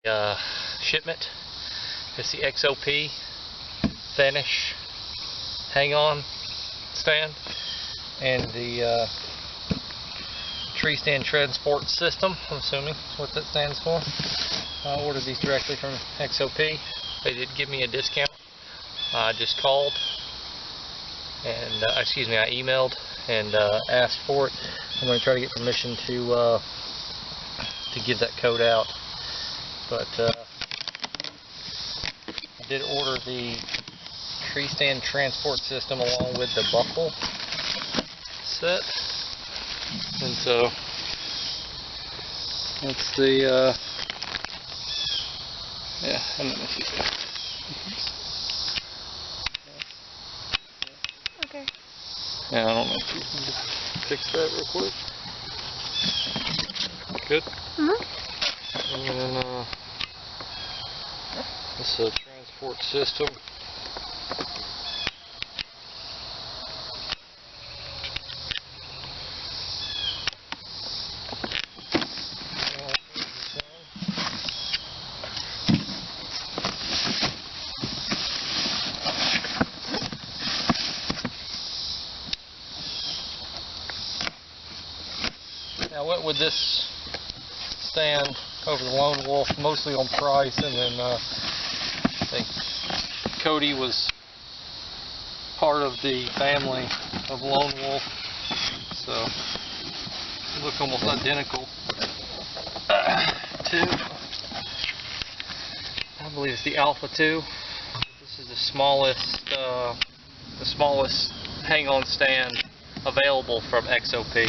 shipment. It's the XOP Vanish hang-on stand and the Treestand Transport System, I'm assuming is what that stands for. I ordered these directly from XOP. They did give me a discount. I just called and I emailed and asked for it. I'm going to try to get permission to give that code out. But I did order the Treestand Transport System along with the buckle set, and so that's the yeah. I don't know if you see. Okay. Yeah, I don't know if you can fix that real quick. Good. And then this is a transport system. I went with this stand over the Lone Wolf, mostly on price, and then I think Cody was part of the family of Lone Wolf, so they look almost identical to, I believe it's the Alpha 2. This is the smallest hang-on stand available from XOP.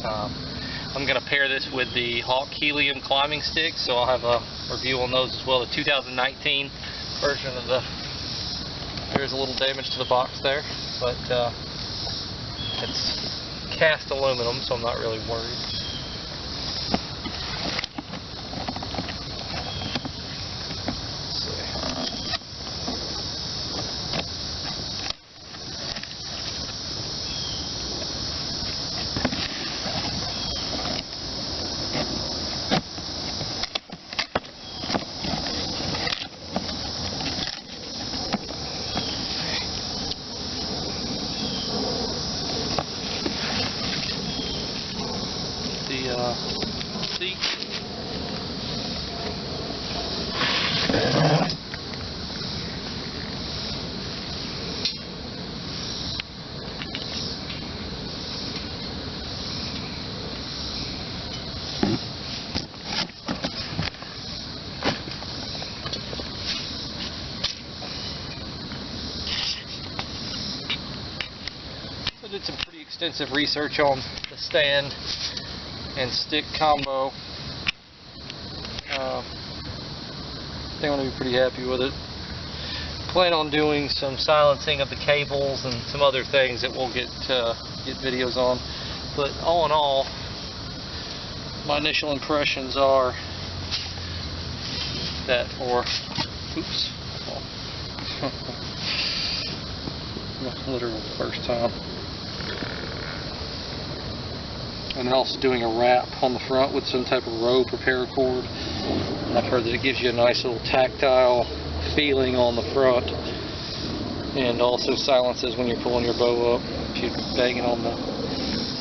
I'm going to pair this with the Hawk Helium climbing sticks, so I'll have a review on those as well. The 2019 version of there's a little damage to the box there, but it's cast aluminum, so I'm not really worried. Seat. I did some pretty extensive research on the stand and stick combo. I think I'm going to be pretty happy with it. Plan on doing some silencing of the cables and some other things that we'll get videos on. But all in all, my initial impressions are that for literal first time. And also doing a wrap on the front with some type of rope or paracord. And I've heard that it gives you a nice little tactile feeling on the front, and also silences when you're pulling your bow up if you're banging on the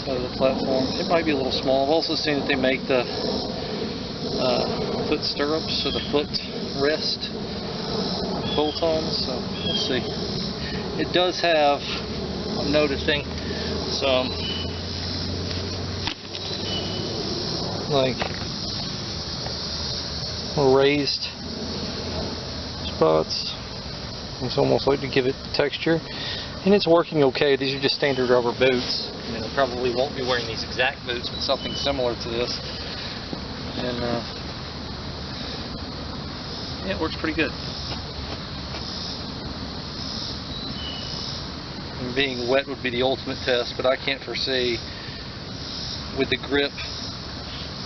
side of the platform. It might be a little small. I've also seen that they make the foot stirrups or the foot rest bolt-ons, so we'll see. It does have, I'm noticing, some like raised spots. It's almost like to give it texture, and it's working okay. These are just standard rubber boots. I mean, I probably won't be wearing these exact boots, but something similar to this, and yeah, it works pretty good. And being wet would be the ultimate test, but I can't foresee with the grip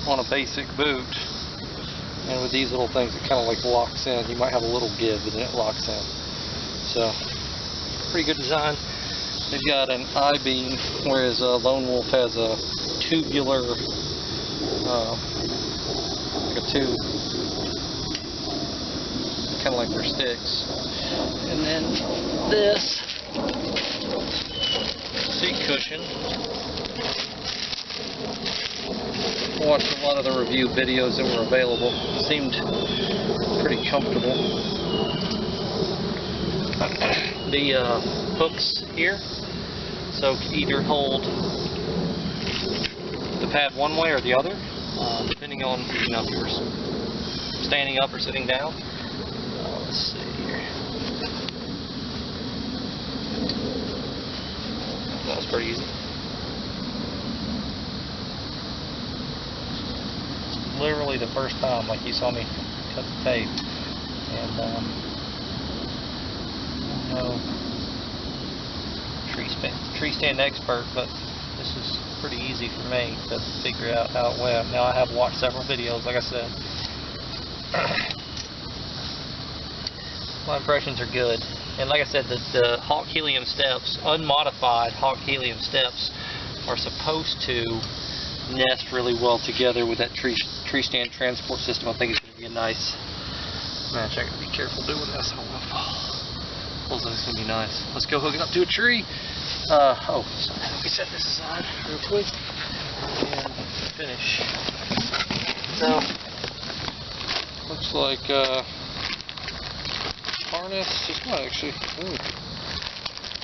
on a basic boot and with these little things, it kind of like locks in. You might have a little give, but then it locks in. So, pretty good design. They've got an I-beam, whereas Lone Wolf has a tubular, like a tube kind of like they're sticks. And then this seat cushion. Watched a lot of the review videos that were available. Seemed pretty comfortable. The hooks here, so either hold the pad one way or the other, depending on if you're standing up or sitting down. Let's see here. That was pretty easy. Literally the first time, like you saw me cut the tape, and no tree stand expert, but this is pretty easy for me to figure out how it went. Now I have watched several videos, like I said. My impressions are good, and like I said, the Hawk Helium steps, unmodified Hawk Helium steps, are supposed to nest really well together with that Treestand Transport System. I think it's going to be a nice match. I got to be careful doing this. I don't want to fall. Looks like it's going to be nice. Let's go hook it up to a tree. Oh, sorry. Let me set this aside real quick and finish. So, looks like harness. Just might actually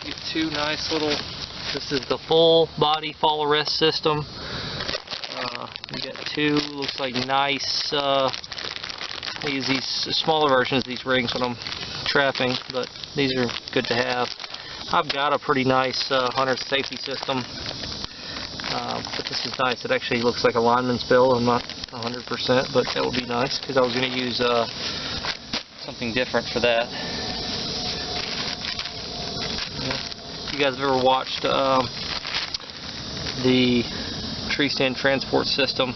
get two nice little. This is the full body fall arrest system. You got two, looks like nice, I use these smaller versions of these rings when I'm trapping, but these are good to have. I've got a pretty nice hunter safety system, but this is nice. It actually looks like a lineman's bill. I'm not 100%, but that would be nice, because I was going to use something different for that. If you guys have ever watched the Treestand Transport System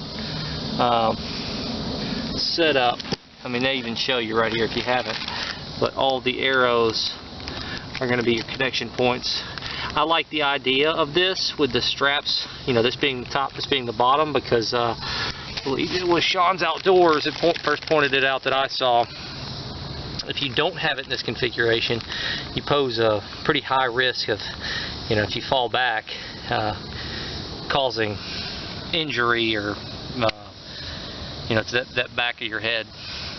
setup, I mean, they even show you right here if you haven't, but all the arrows are going to be your connection points. I like the idea of this with the straps, this being the top, this being the bottom, because with Sean's Outdoors, it first pointed it out that I saw. If you don't have it in this configuration, you pose a pretty high risk of, if you fall back, causing injury, or it's that back of your head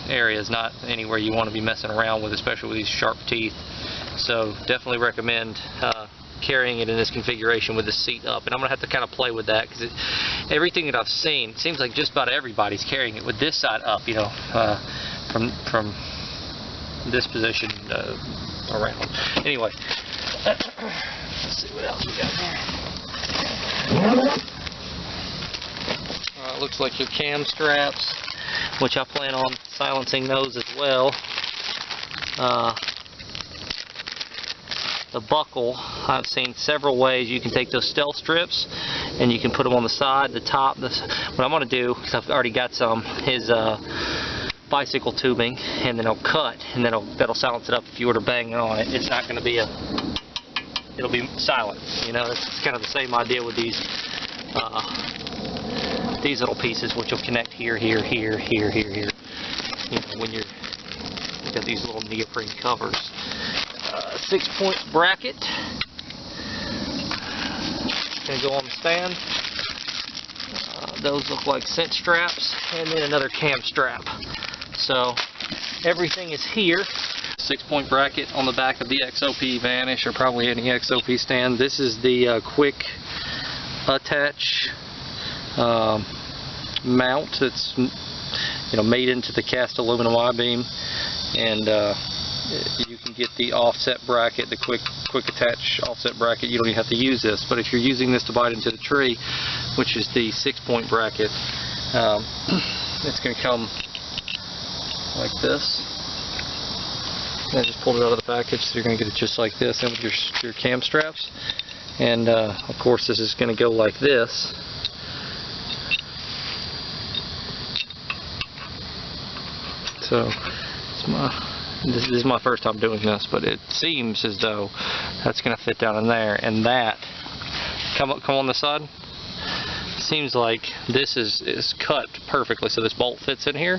area is not anywhere you want to be messing around with, especially with these sharp teeth. So definitely recommend carrying it in this configuration with the seat up, and I'm gonna have to kind of play with that, because everything that I've seen, it seems like just about everybody's carrying it with this side up, from this position around. Anyway, let's see what else we got here. Looks like your cam straps, which I plan on silencing those as well. The buckle, I've seen several ways. You can take those stealth strips and you can put them on the side, the top. What I'm going to do, because I've already got some, is bicycle tubing, and then it'll cut, and then that'll silence it up if you were to bang on it. It's not going to be it'll be silent. It's kind of the same idea with these little pieces, which will connect here, here, here, here, here, here. When you've got these little neoprene covers. 6-point bracket. Gonna go on the stand. Those look like cinch straps, and then another cam strap. So everything is here. 6-point bracket on the back of the XOP Vanish, or probably any XOP stand. This is the quick attach mount that's made into the cast aluminum I-beam, and you can get the offset bracket, the quick attach offset bracket. You don't even have to use this, but if you're using this to bite into the tree, which is the 6-point bracket, it's going to come like this. I just pulled it out of the package, so you're going to get it just like this, and with your cam straps. And of course, this is going to go like this. So this is my first time doing this, but it seems as though that's going to fit down in there, and that come on the side. seems like this is cut perfectly, so this bolt fits in here,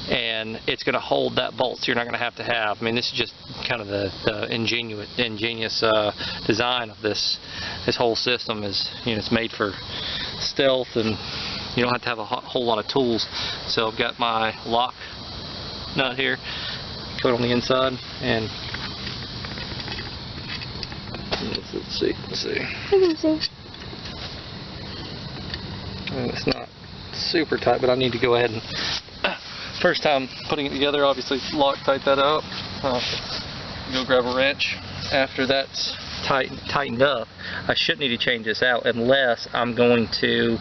and it's going to hold that bolt, so you're not going to have. I mean, this is just kind of the ingenious design of this whole system. Is, you know, it's made for stealth, and you don't have to have a whole lot of tools. So I've got my lock nut here, coat on the inside, and let's see. And it's not super tight, but I need to go ahead and first time putting it together, obviously Loctite that up. Go grab a wrench. After that's tightened up, I shouldn't need to change this out unless I'm going to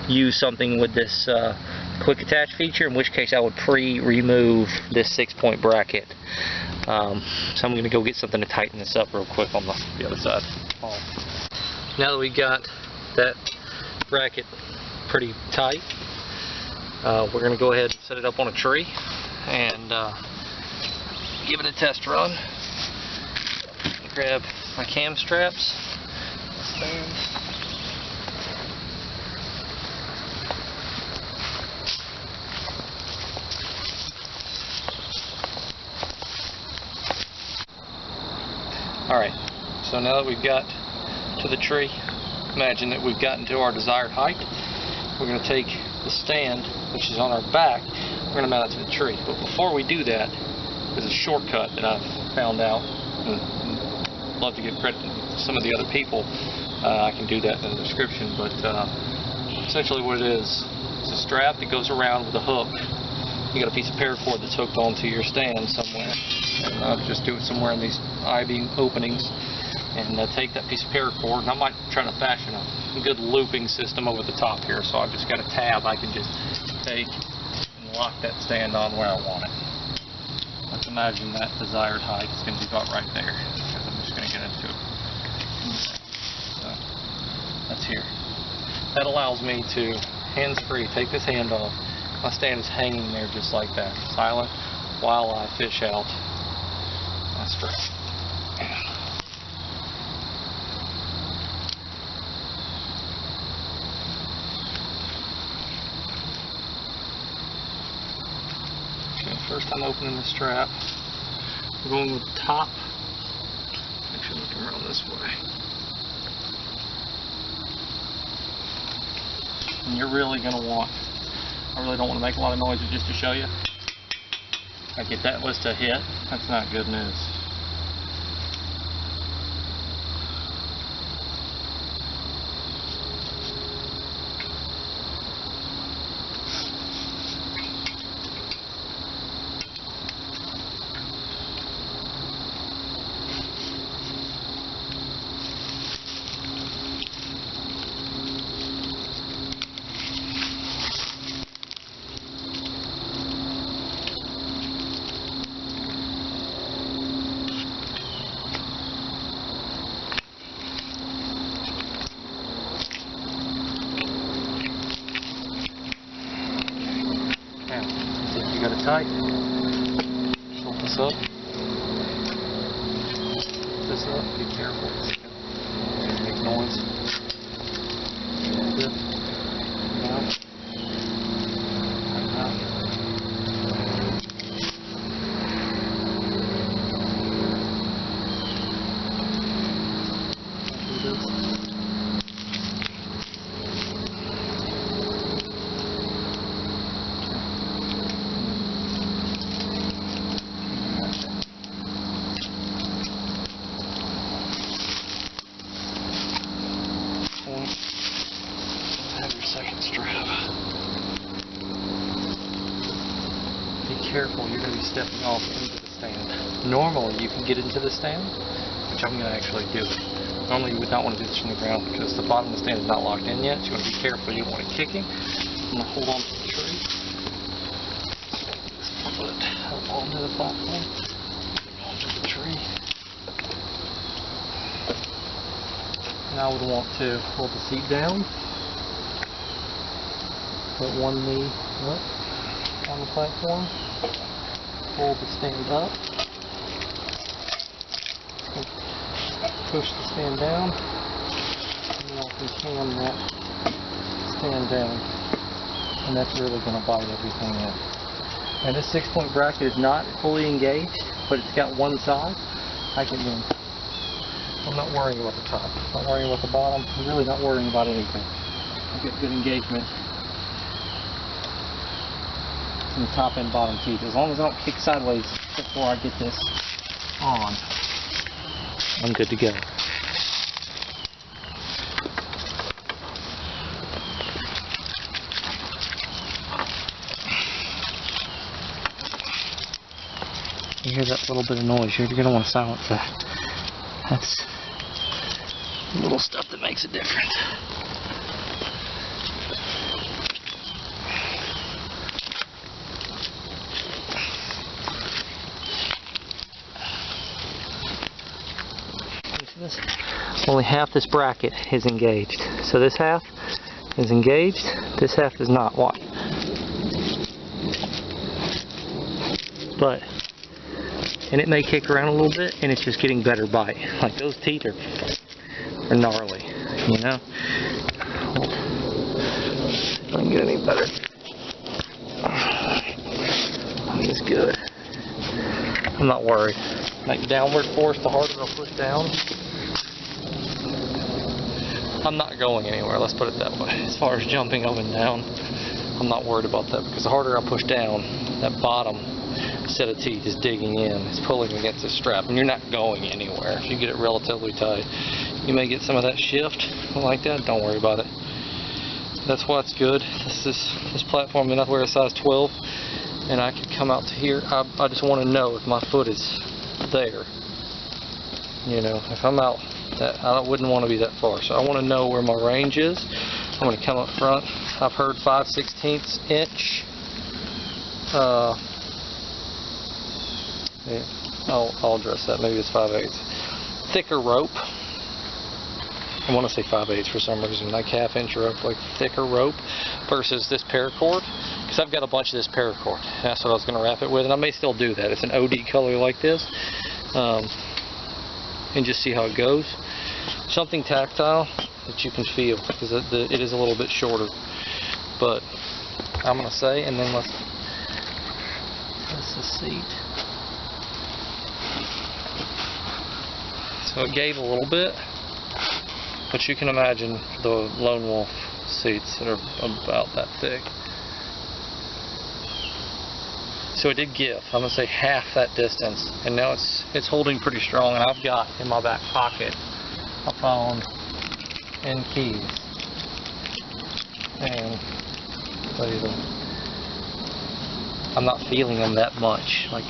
use something with this quick attach feature, in which case I would remove this 6-point bracket. So I'm going to go get something to tighten this up real quick on the other side. Now that we got that bracket pretty tight, we're going to go ahead and set it up on a tree and give it a test run. Grab my cam straps. Alright, so now that we've got to the tree, imagine that we've gotten to our desired height. We're going to take the stand, which is on our back, we're going to mount it to the tree. But before we do that, there's a shortcut that I've found out, and I'd love to give credit to some of the other people. I can do that in the description, but essentially what it is, it's a strap that goes around with a hook. You got a piece of paracord that's hooked onto your stand somewhere, and I'll just do it somewhere in these I-beam openings, and take that piece of paracord, and I might try to fashion a good looping system over the top here, so I've just got a tab I can just take and lock that stand on where I want it. Let's imagine that desired height is going to be about right there, because I'm just going to get into it. So that's here. That allows me to hands-free take this hand off. My stand is hanging there just like that, silent, while I fish out my strap. Okay, first I'm opening the strap. I'm going with the top. Actually, looking around this way. And you're really going to want, I really don't want to make a lot of noise just to show you. Like if that was to hit, that's not good news. You got it tight. Hold this up. This up. Be careful. It's going to make noise. Good. Down. Right now. Do this. Have your second strap. Be careful, you're going to be stepping off into the stand. Normally you can get into the stand, which I'm going to actually do. Normally you would not want to do this from the ground because the bottom of the stand is not locked in yet. So you want to be careful, you don't want it kicking. I'm going to hold on to the tree. This foot up onto the platform. Onto the tree. And I would want to hold the seat down, put one knee up on the platform, hold the stand up, push the stand down, and then I can cam that stand down, and that's really going to bite everything in. And this 6-point bracket is not fully engaged, but it's got one side. I can win. I'm not worrying about the top. I'm not worrying about the bottom. I'm really not worrying about anything. I've got good engagement in the top and bottom teeth. As long as I don't kick sideways before I get this on, I'm good to go. You hear that little bit of noise, you're going to want to silence that. That's little stuff that makes a difference. You see this? Only half this bracket is engaged. So this half is engaged, this half is not. Watch. But and it may kick around a little bit, and it's just getting better bite. Like those teeth are gnarly, you know. If I can get any better. It's good. I'm not worried. Like downward force, the harder I push down, I'm not going anywhere. Let's put it that way. As far as jumping up and down, I'm not worried about that, because the harder I push down, that bottom set of teeth is digging in, it's pulling against the strap, and you're not going anywhere. If you get it relatively tight, you may get some of that shift like that. Don't worry about it. That's why it's good. This platform, and I wear a size 12, and I could come out to here. I just want to know if my foot is there. You know, if I'm out, I wouldn't want to be that far. So I want to know where my range is. I'm going to come up front. I've heard 5/16 inch. Yeah, I'll address that. Maybe it's 5/8. Thicker rope. I want to say 5/8 for some reason. Like half-inch rope, like thicker rope, versus this paracord. Because I've got a bunch of this paracord. That's what I was going to wrap it with, and I may still do that. It's an OD color like this, and just see how it goes. Something tactile that you can feel, because it is a little bit shorter. But I'm going to say, and then that's the seat. So it gave a little bit, but you can imagine the Lone Wolf seats that are about that thick. So it did give. I'm gonna say half that distance, and now it's holding pretty strong. And I've got in my back pocket a phone and keys, and I'm not feeling them that much. Like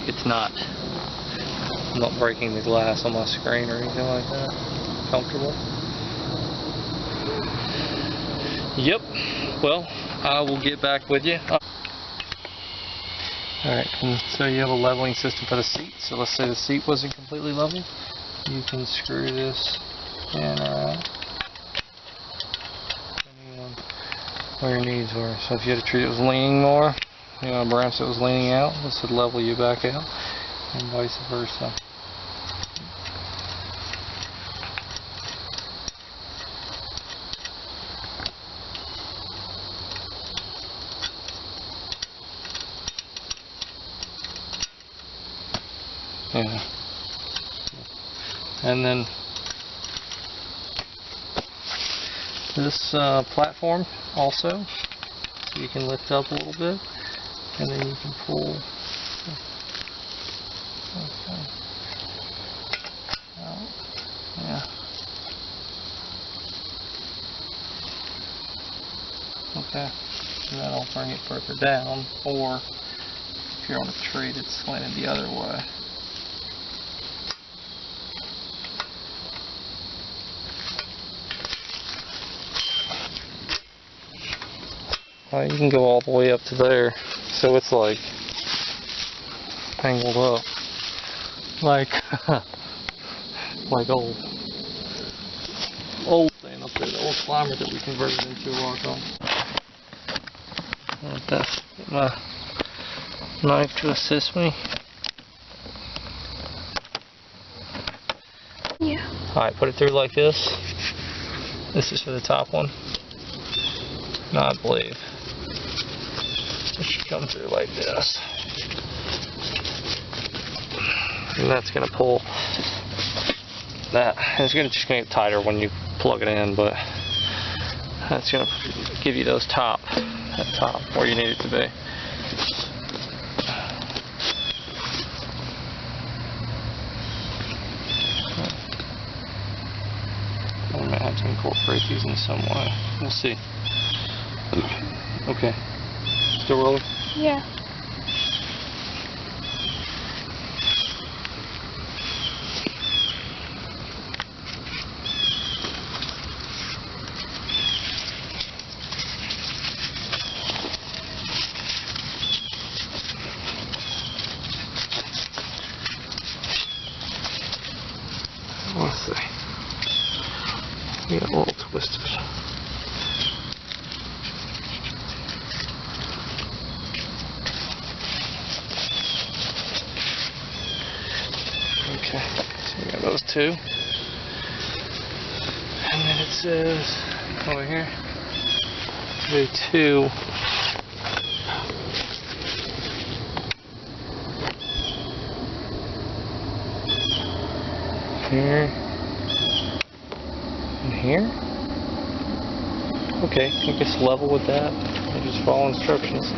I'm not breaking the glass on my screen or anything like that. Comfortable. Yep. Well, I will get back with you. Alright, so you have a leveling system for the seat. So let's say the seat wasn't completely level. You can screw this in or out, depending on where your needs were. So if you had a tree that was leaning more, you know, a branch that was leaning out, this would level you back out, and vice versa. Yeah. And then this platform also, so you can lift up a little bit, and then you can pull out. Yeah. Okay. And that'll bring it further down, or if you're on a tree that's slanted the other way. You can go all the way up to there, so it's like angled up, like like old thing up there, the old climber that we converted into a rock on. Get my knife to assist me. Yeah. All right, put it through like this. This is for the top one. Now I believe it should come through like this. And that's going to pull that. It's just going to get tighter when you plug it in, but that's going to give you those that top where you need it to be. I might have to incorporate these in some way. We'll see. Okay. Still rolling? Yeah. Let's see. We got a little twisted. Okay, so we got those two. And then it says over here, do two. Here and here. Okay, I guess level with that. I just follow instructions.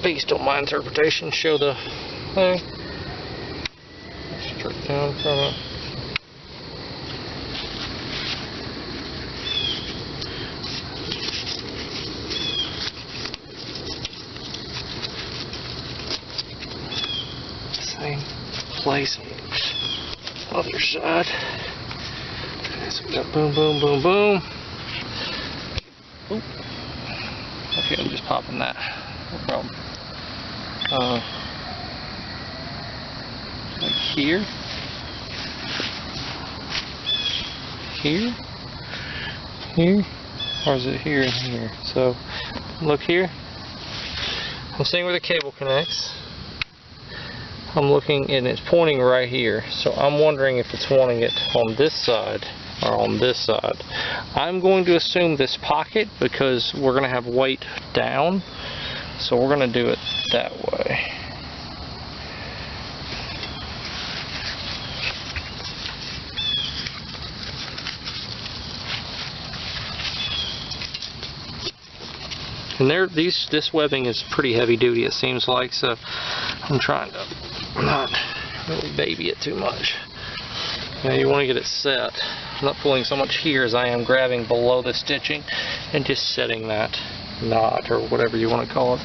Based on my interpretation, show the thing straight down from it. Same place on the other side. So we got boom, boom, boom, boom. Oop. Okay, I'm just popping that. No problem. Like here, or is it here and here? So look here. I'm seeing where the cable connects. I'm looking and it's pointing right here. So I'm wondering if it's wanting it on this side or on this side. I'm going to assume this pocket because we're going to have weight down. So we're going to do it that way. And this webbing is pretty heavy duty, it seems like, so I'm trying to not really baby it too much. Now you want to get it set. I'm not pulling so much here as I am grabbing below the stitching and just setting that knot or whatever you want to call it.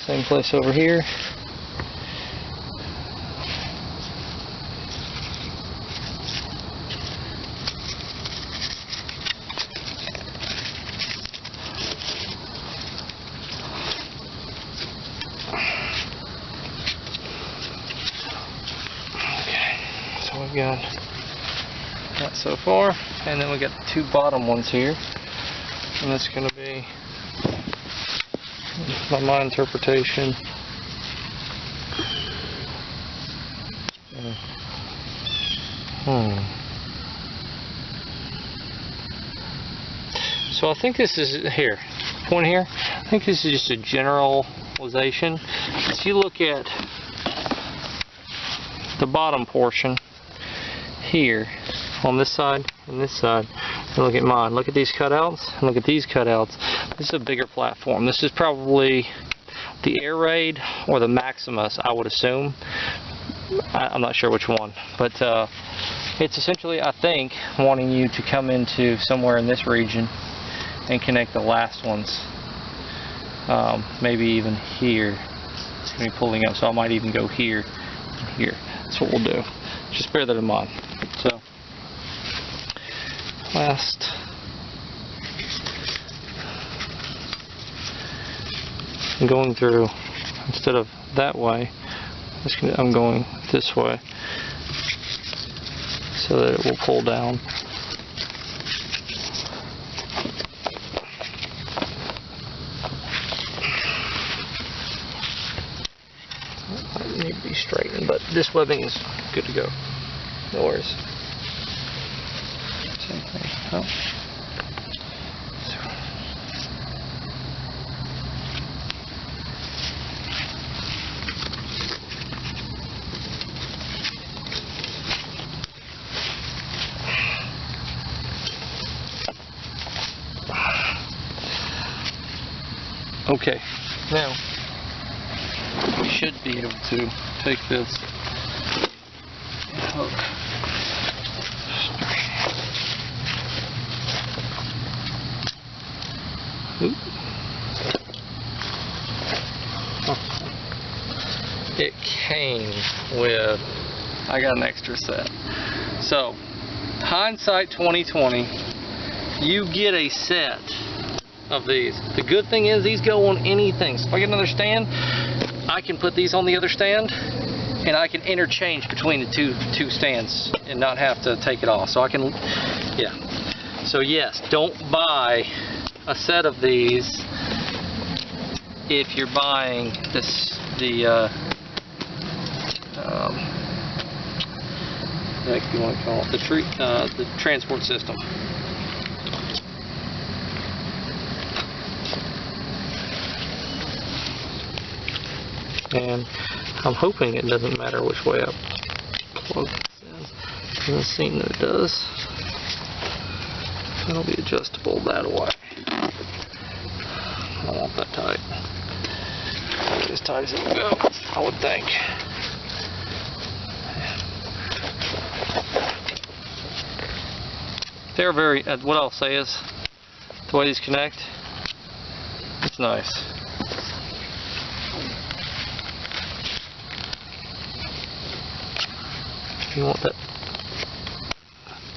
Same place over here. Okay, so we've got that so far, and then we got the two bottom ones here, and that's going to be, by my interpretation, so I think this is here, point here, I think this is just a generalization. If you look at the bottom portion here, on this side and this side, and look at mine. Look at these cutouts and look at these cutouts. This is a bigger platform. This is probably the Air Raid or the Maximus, I would assume. I'm not sure which one, but it's essentially, I think, wanting you to come into somewhere in this region and connect the last ones. Maybe even here. It's going to be pulling up, so I might even go here and here. That's what we'll do. Just bear that in mind. So, last I'm going through, instead of that way, I'm going this way so that it will pull down. Might need to be straightened, but this webbing is good to go. No worries. Same thing. Oh. Okay, now we should be able to take this hook straight. It came with, I got an extra set. So, hindsight 2020, you get a set of these. The good thing is these go on anything. So if I get another stand, I can put these on the other stand and I can interchange between the two stands and not have to take it off. So I can, yeah. So yes, don't buy a set of these if you're buying this, what you want to call it, the transport system. And I'm hoping it doesn't matter which way I plug this in. Doesn't seem that it does. It'll be adjustable that way. I don't want that tight. As tight as it will go, I would think. They're very, what I'll say is, the way these connect, it's nice. You want that,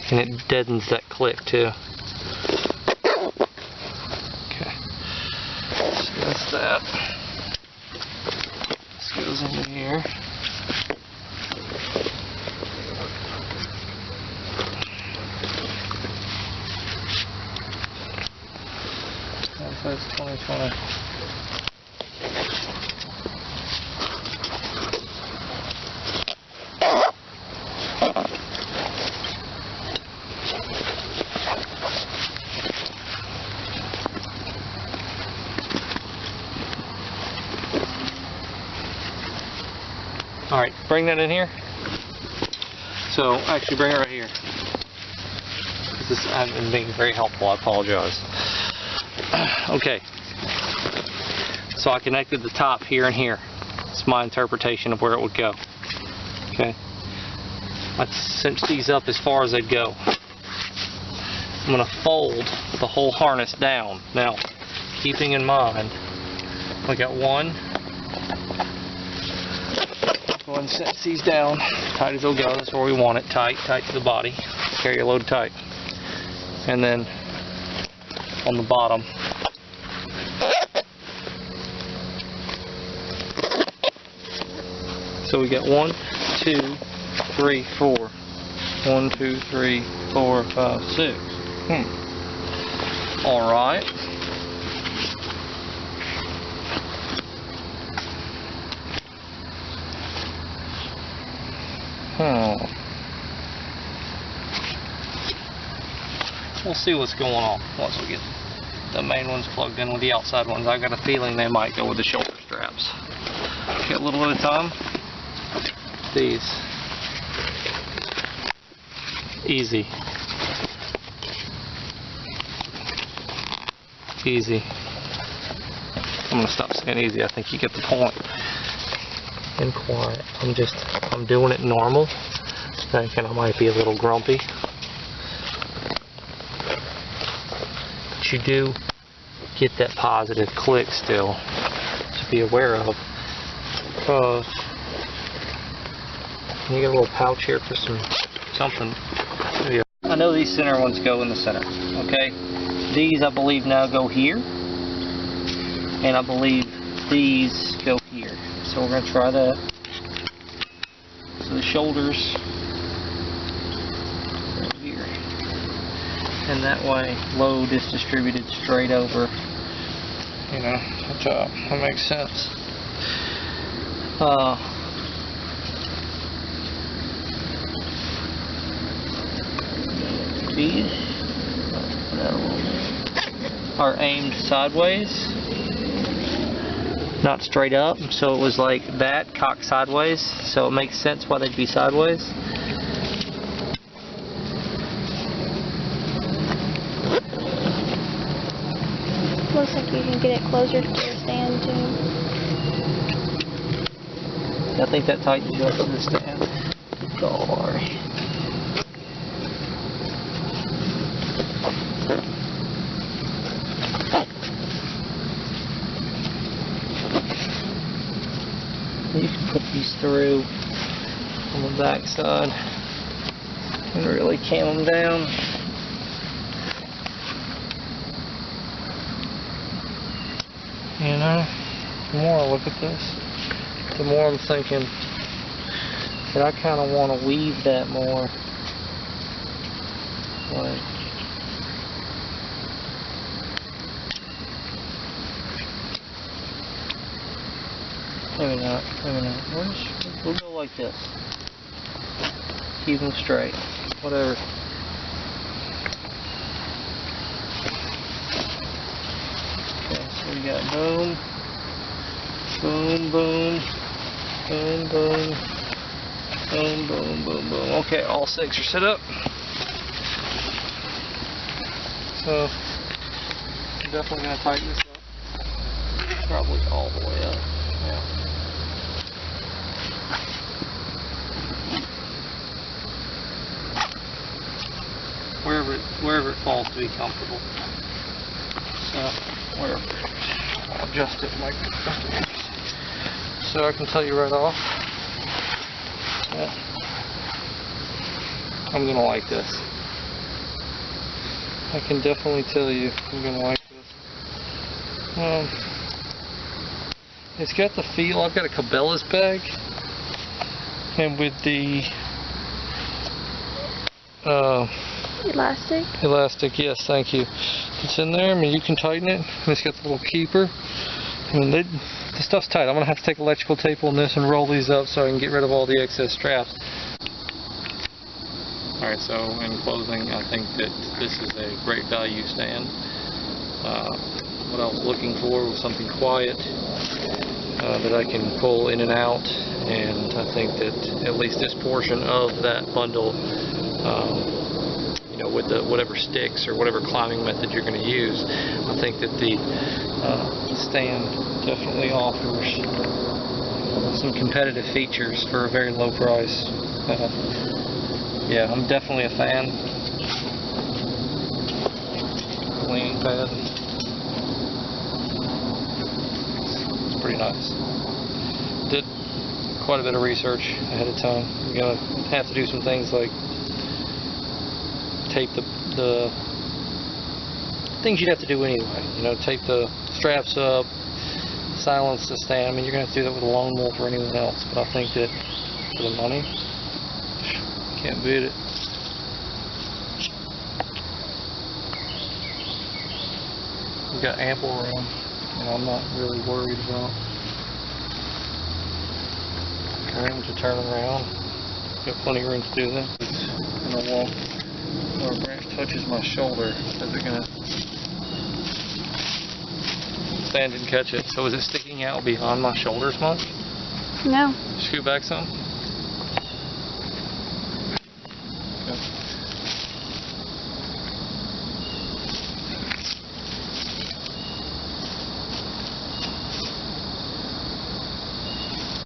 and it deadens that click too. Okay, so that's that. This goes into here. That's 2020. Alright, bring that in here. So, actually bring it right here. This isn't being very helpful, I apologize. Okay. So I connected the top here and here. It's my interpretation of where it would go. Okay. I cinched these up as far as they'd go. I'm going to fold the whole harness down. Now, keeping in mind, we got one. Go ahead and set these down, tight as they'll go. That's where we want it, tight to the body. Carry your load tight. And then on the bottom, so we got 1, 2, 3, 4. 1, 2, 3, 4, 5, 6. All right. We'll see what's going on once we get the main ones plugged in with the outside ones. I got a feeling they might go with the shoulder straps. Okay, a little at a time. These. Easy. Easy. I'm gonna stop saying easy. I think you get the point. And quiet. I'm doing it normal. Thinking I might be a little grumpy. But you do get that positive click still to be aware of. Because you get a little pouch here for something. I know these center ones go in the center. Okay? These I believe now go here. And I believe these go here. So we're going to try that. So the shoulders are here. And that way load is distributed straight over, you know, the top. That makes sense. These are aimed sideways, not straight up, so it was like that, cocked sideways, so it makes sense why they'd be sideways. Looks like you can get it closer to the stand too. I think that tightens you up to the stand. Sorry. You can put these through on the back side and really cam them down. You know, the more I look at this, the more I'm thinking that I kind of want to weave that more. Like, maybe not. We'll go like this. Keep them straight. Whatever. Okay, so we got boom, boom, boom, boom, boom, boom, boom, boom, boom. Okay, all 6 are set up. So, I'm definitely going to tighten this up. Probably all the way up. Yeah. Wherever it falls to be comfortable. So, wherever. I'll adjust it like this. So I can tell you right off that I'm going to like this. I can definitely tell you I'm going to like this. It's got the feel, I've got a Cabela's bag, and with the elastic, yes, thank you. It's in there. I mean, you can tighten it. It's got the little keeper. I mean, the stuff's tight. I'm gonna have to take electrical tape on this and roll these up so I can get rid of all the excess straps. All right. So in closing, I think that this is a great value stand. What I was looking for was something quiet that I can pull in and out, and I think that at least this portion of that bundle, you know, with the whatever sticks or whatever climbing method you're going to use, I think that the stand definitely offers some competitive features for a very low price. Yeah, I'm definitely a fan. Leaning pad. It's pretty nice. Did quite a bit of research ahead of time. You're gonna have to do some things like tape the things you'd have to do anyway. You know, tape the straps up, silence the stand. I mean, you're gonna have to do that with a Lone Wolf or anyone else. But I think that for the money, can't beat it. We've got ample room, and I'm not really worried about room to turn around. Got plenty of room to do that. I'm gonna walk where a branch touches my shoulder. Is it gonna? Sand didn't catch it. So is it sticking out behind my shoulders much? No. Scoot back some.